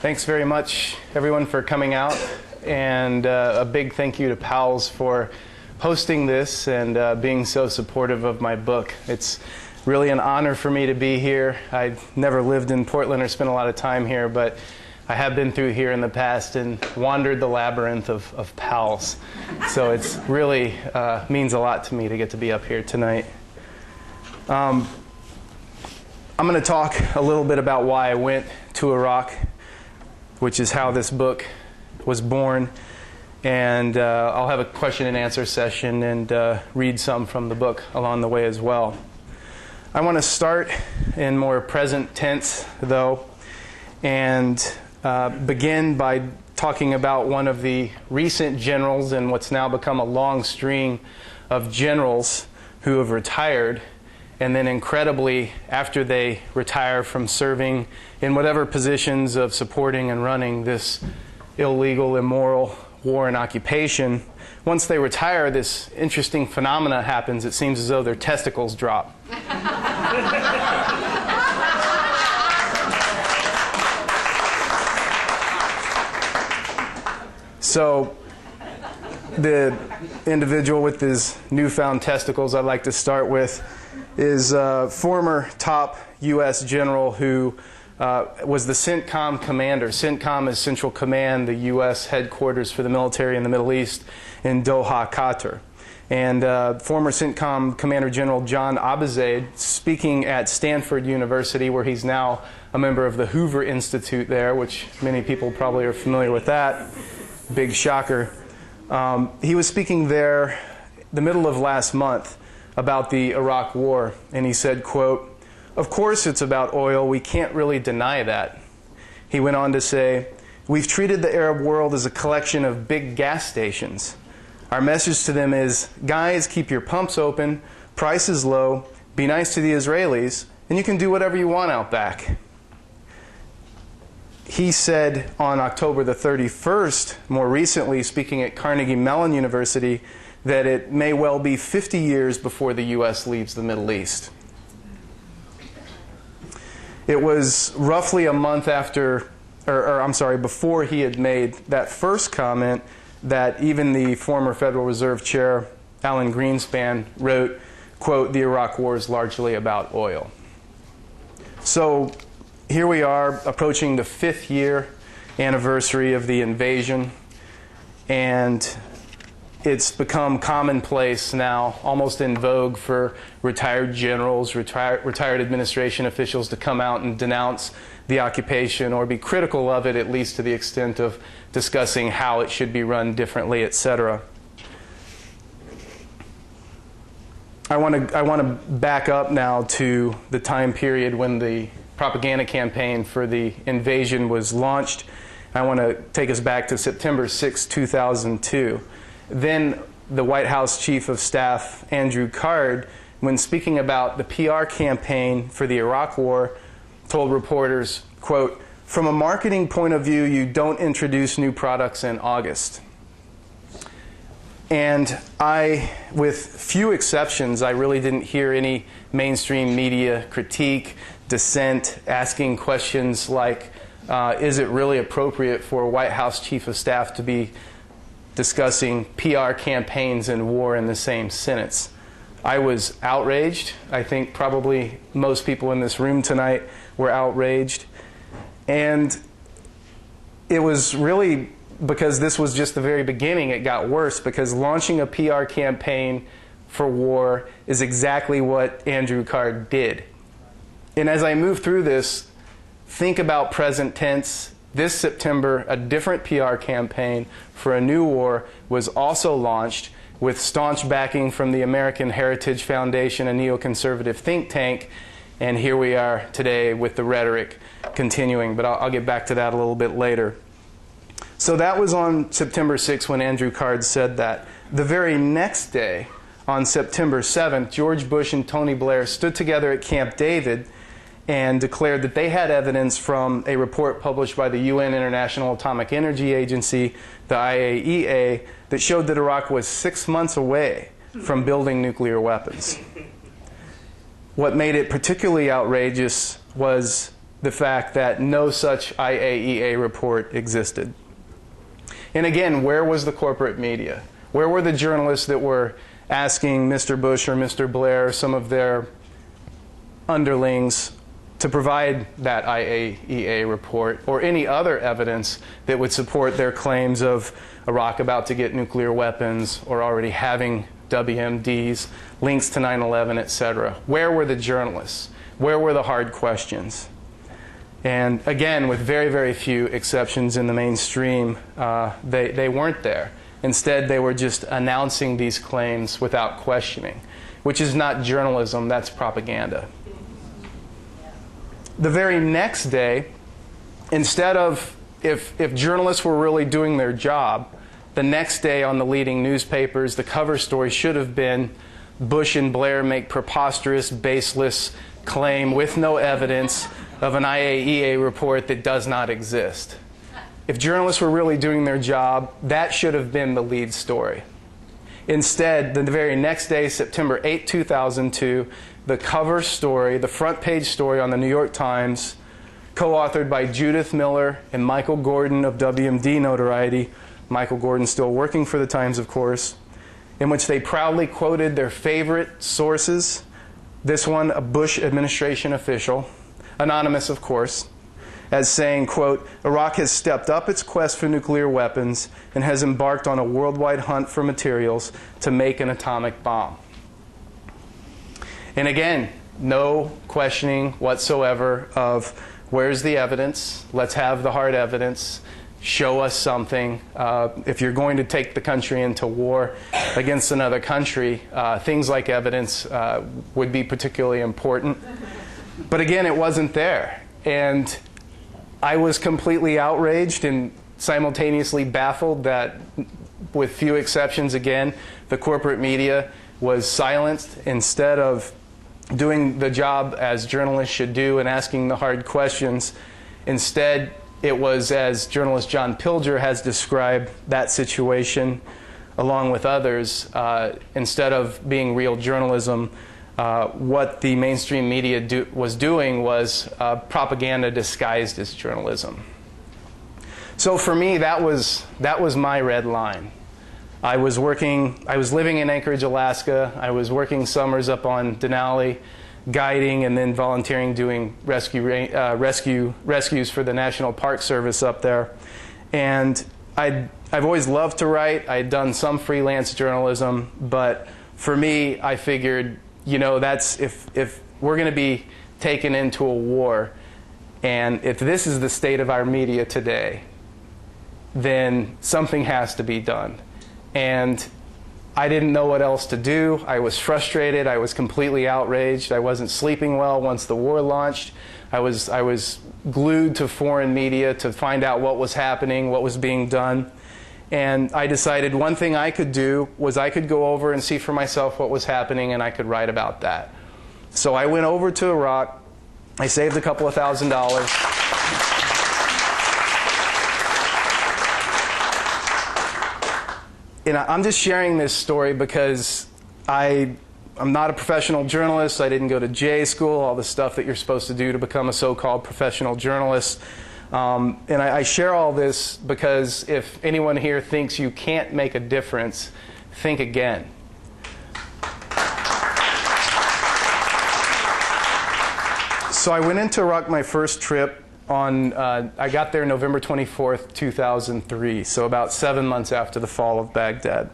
Thanks very much, everyone, for coming out. And a big thank you to PALS for hosting this and being so supportive of my book. It's really an honor for me to be here. I never lived in Portland or spent a lot of time here, but I have been through here in the past and wandered the labyrinth of PALS. So it's really means a lot to me to get to be up here tonight. I'm going to talk a little bit about why I went to Iraq, which is how this book was born. And I'll have a question and answer session and read some from the book along the way as well. I want to start in more present tense, though, and begin by talking about one of the recent generals in what's now become a long string of generals who have retired, and then incredibly, after they retire from serving in whatever positions of supporting and running this illegal, immoral war and occupation, once they retire, this interesting phenomena happens. It seems as though their testicles drop. So the individual with his newfound testicles I'd like to start with is a former top U.S. general who was the CENTCOM commander. CENTCOM is Central Command, the U.S. headquarters for the military in the Middle East in Doha, Qatar. And former CENTCOM Commander General John Abizaid, speaking at Stanford University, where he's now a member of the Hoover Institute there, which many people probably are familiar with that. Big shocker. He was speaking there the middle of last month about the Iraq War, and he said, quote, "Of course it's about oil. We can't really deny that." He went on to say, "We've treated the Arab world as a collection of big gas stations. Our message to them is, guys, keep your pumps open, price is low, be nice to the Israelis, and you can do whatever you want out back." He said on October the 31st, more recently, speaking at Carnegie Mellon University, that it may well be 50 years before the U.S. leaves the Middle East. It was roughly a month after, before he had made that first comment that even the former Federal Reserve Chair, Alan Greenspan, wrote, quote, "The Iraq War is largely about oil." So here we are approaching the 5th year anniversary of the invasion, and it's become commonplace now, almost in vogue, for retired generals, retired administration officials to come out and denounce the occupation or be critical of it, at least to the extent of discussing how it should be run differently, etc. I want to back up now to the time period when the propaganda campaign for the invasion was launched. I want to take us back to September 6, 2002. Then the White House Chief of Staff, Andrew Card, when speaking about the PR campaign for the Iraq War, told reporters, quote, "From a marketing point of view, you don't introduce new products in August." And with few exceptions, I really didn't hear any mainstream media critique, dissent, asking questions like, is it really appropriate for a White House Chief of Staff to be discussing PR campaigns and war in the same sentence? I was outraged. I think probably most people in this room tonight were outraged. And it was really because this was just the very beginning. It got worse because launching a PR campaign for war is exactly what Andrew Card did. And as I move through this, think about present tense. This September, a different PR campaign for a new war was also launched with staunch backing from the American Heritage Foundation, a neoconservative think tank. And here we are today with the rhetoric continuing. But I'll get back to that a little bit later. So that was on September 6th when Andrew Card said that. The very next day, on September 7th, George Bush and Tony Blair stood together at Camp David and declared that they had evidence from a report published by the UN International Atomic Energy Agency, the IAEA, that showed that Iraq was 6 months away from building nuclear weapons. What made it particularly outrageous was the fact that no such IAEA report existed. And again, where was the corporate media? Where were the journalists that were asking Mr. Bush or Mr. Blair or some of their underlings to provide that IAEA report or any other evidence that would support their claims of Iraq about to get nuclear weapons or already having WMDs, links to 9/11, etc.? Where were the journalists? Where were the hard questions? And again, with very, very few exceptions in the mainstream, they weren't there. Instead, they were just announcing these claims without questioning, which is not journalism, that's propaganda. The very next day, instead of, if journalists were really doing their job, the next day on the leading newspapers, the cover story should have been Bush and Blair make preposterous, baseless claim with no evidence of an IAEA report that does not exist. If journalists were really doing their job, that should have been the lead story. Instead, the very next day, September 8, 2002, the cover story, the front page story on the New York Times, co-authored by Judith Miller and Michael Gordon of WMD notoriety, Michael Gordon still working for the Times, of course, in which they proudly quoted their favorite sources. This one, a Bush administration official, anonymous of course, as saying, quote, "Iraq has stepped up its quest for nuclear weapons and has embarked on a worldwide hunt for materials to make an atomic bomb." And again, no questioning whatsoever of where's the evidence, let's have the hard evidence, show us something. If you're going to take the country into war against another country, things like evidence would be particularly important. But again, it wasn't there. And I was completely outraged and simultaneously baffled that, with few exceptions again, the corporate media was silenced instead of doing the job as journalists should do and asking the hard questions. Instead, it was, as journalist John Pilger has described that situation, along with others, instead of being real journalism, what the mainstream media was doing was propaganda disguised as journalism. So for me, that was my red line. I was living in Anchorage, Alaska. I was working summers up on Denali, guiding and then volunteering doing rescues for the National Park Service up there. And I've always loved to write. I had done some freelance journalism, but for me, I figured, you know, that's if we're going to be taken into a war, and if this is the state of our media today, then something has to be done. And I didn't know what else to do. I was frustrated. I was completely outraged. I wasn't sleeping well once the war launched. I was glued to foreign media to find out what was happening, what was being done. And I decided one thing I could do was I could go over and see for myself what was happening, and I could write about that. So I went over to Iraq. I saved a couple of $1,000s. And I'm just sharing this story because I'm not a professional journalist. I didn't go to JA school, all the stuff that you're supposed to do to become a so-called professional journalist. And I share all this because if anyone here thinks you can't make a difference, think again. So I went into Iraq my first trip on, I got there November 24th, 2003, so about 7 months after the fall of Baghdad.